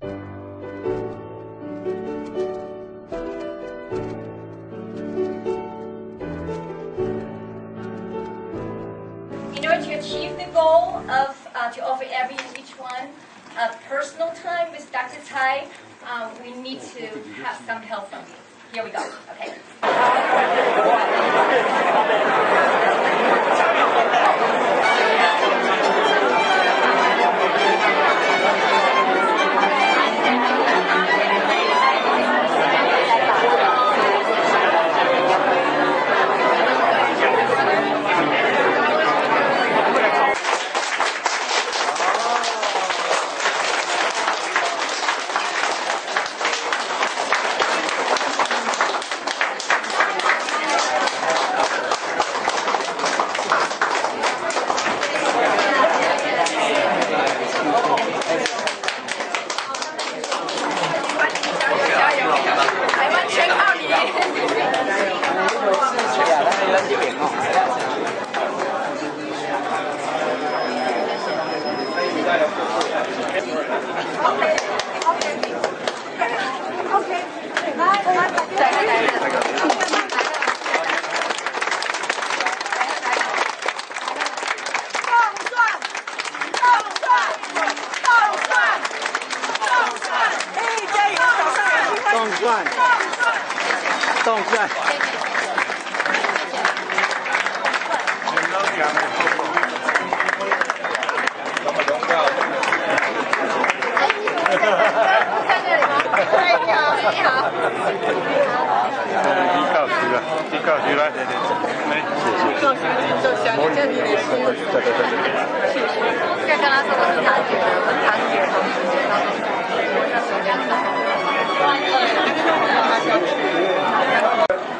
In order to achieve the goal of to offer each one personal time with Dr. Tsai, we need to have some help from you. Here we go. Okay.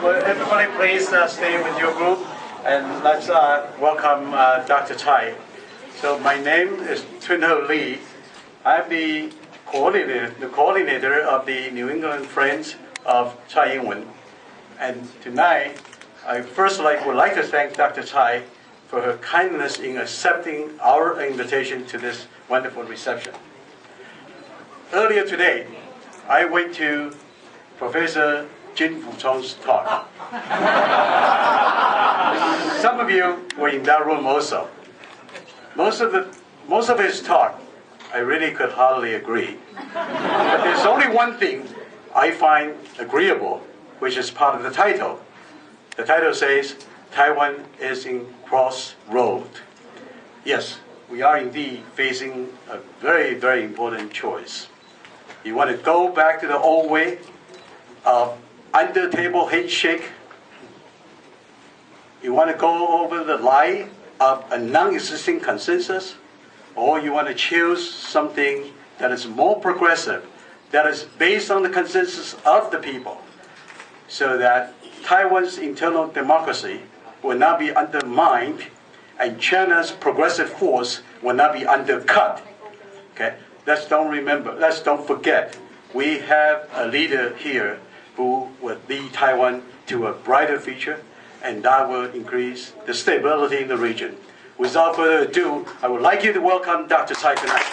Will everybody please stay with your group, and let's welcome Dr. Tsai. So my name is Twinho Lee. I'm the coordinator of the New England Friends of Tsai Ing-wen. And tonight, I would like to thank Dr. Tsai for her kindness in accepting our invitation to this wonderful reception. Earlier today, I went to Professor Jin Fuchong's talk. Some of you were in that room also. Most of his talk, I really could hardly agree. But there's only one thing I find agreeable, which is part of the title. The title says, Taiwan is in crossroad. Yes, we are indeed facing a very, very important choice. You want to go back to the old way of under-table handshake? You want to go over the lie of a non-existing consensus? Or you want to choose something that is more progressive, that is based on the consensus of the people, so that Taiwan's internal democracy will not be undermined and China's progressive force will not be undercut. Okay? Let's don't forget, we have a leader here who will lead Taiwan to a brighter future, and that will increase the stability in the region. Without further ado, I would like you to welcome Dr. Tsai tonight.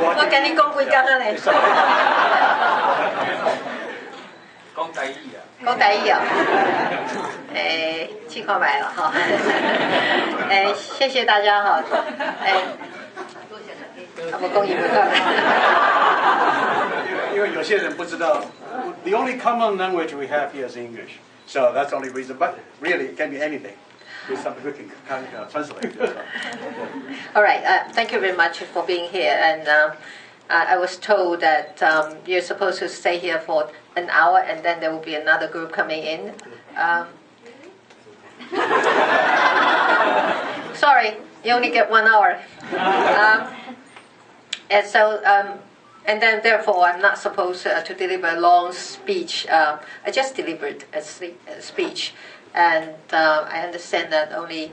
我跟你讲几工仔嘞。讲台语啊。讲台语啊。试看卖了哈。谢谢大家哈。我讲英文好。因为有些人不知道 ，the only common language we have here is English, so that's the only reason. But really, it can be anything. Some people can translate. All right. Thank you very much for being here. And I was told that you're supposed to stay here for an hour, and then there will be another group coming in. Sorry, you only get 1 hour. And so, and then therefore, I'm not supposed to deliver a long speech. I just delivered a speech. And I understand that only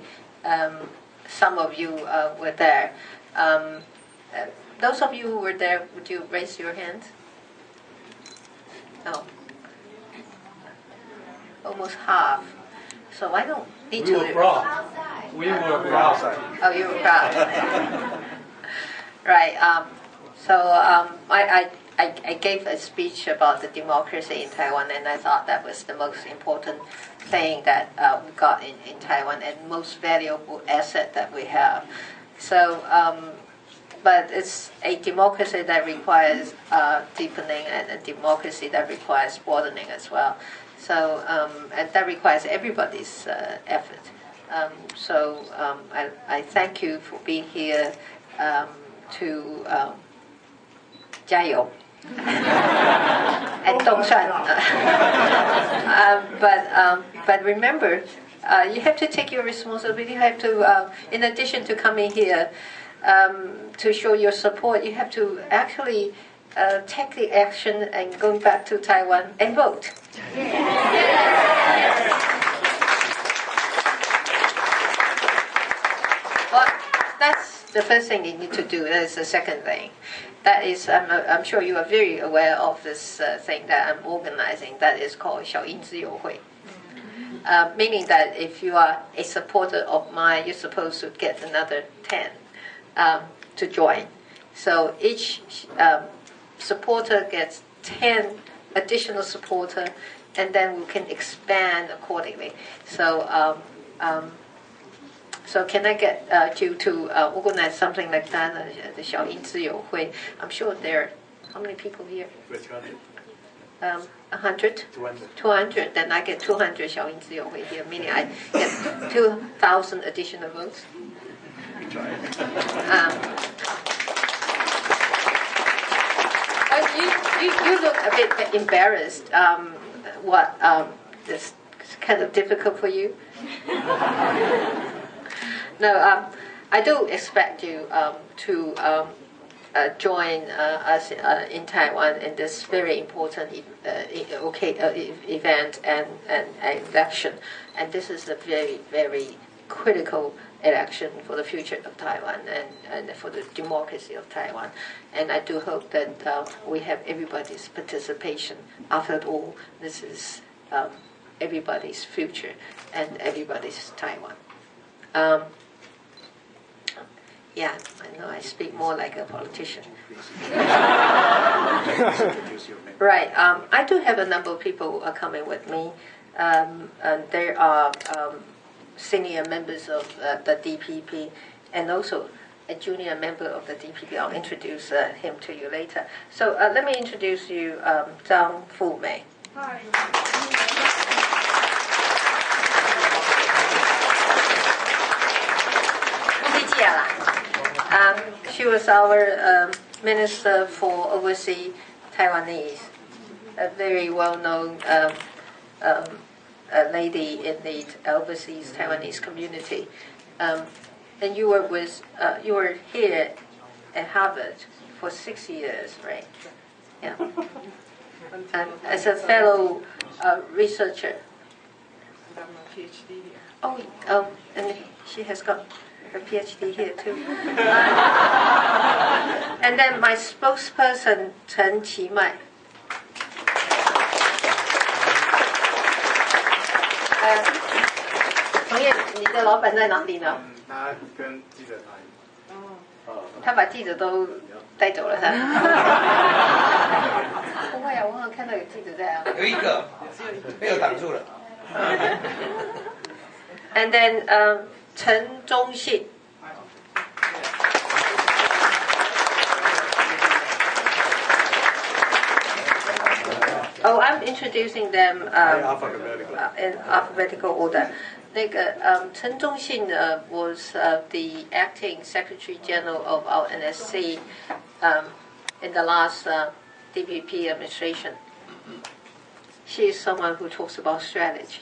some of you were there. those of you who were there, would you raise your hand? No. Almost half. So I don't need to. We were proud. We were proud. Oh, you were proud. Right. I gave a speech about the democracy in Taiwan, and I thought that was the most important thing that we got in Taiwan, and most valuable asset that we have. So, but it's a democracy that requires deepening, and a democracy that requires broadening as well. So, and that requires everybody's effort. I thank you for being here to 加油 and 动算 but remember, you have to take your responsibility. You have to, in addition to coming here to show your support, you have to actually take the action and go back to Taiwan and vote. Well, that's the first thing you need to do. That is the second thing. That is, I'm sure you are very aware of this thing that I'm organizing. That is called 小英之友会. Meaning that if you are a supporter of mine, you're supposed to get another 10 to join. So each supporter gets 10 additional supporter, and then we can expand accordingly. So, so can I get you to organize something like that, the 小英之友会? I'm sure there are, how many people here? 100? 200. Then I get 200 小英之友会 here, meaning I get 2,000 additional votes. You look a bit embarrassed. What? This is kind of difficult for you? No, I do expect you to join us in Taiwan in this very important event and election. And this is a very, very critical election for the future of Taiwan and for the democracy of Taiwan. And I do hope that we have everybody's participation. After all, this is everybody's future and everybody's Taiwan. Yeah, I know I speak more like a politician. Right. I do have a number of people coming with me. And there are senior members of the DPP and also a junior member of the DPP. I'll introduce him to you later. So let me introduce you, Zhang Fumei. Hi. She was our Minister for Overseas Taiwanese, a very well-known lady in the overseas Taiwanese community. And you were here at Harvard for 6 years, right? Yeah. And as a fellow researcher. I got my PhD here. Oh, and she has got her PhD here too. And then my spokesperson, Chen Qimai. 同业，你的老板在哪里呢？他跟记者谈。他把记者都带走了，是吧？不会啊，我好像看到有记者在啊。有一个，被我挡住了。And then 陈忠信。Oh, I'm introducing them in alphabetical order. 那个陈忠信 was the acting Secretary General of our NSC in the last DPP administration. She is someone who talks about strategy.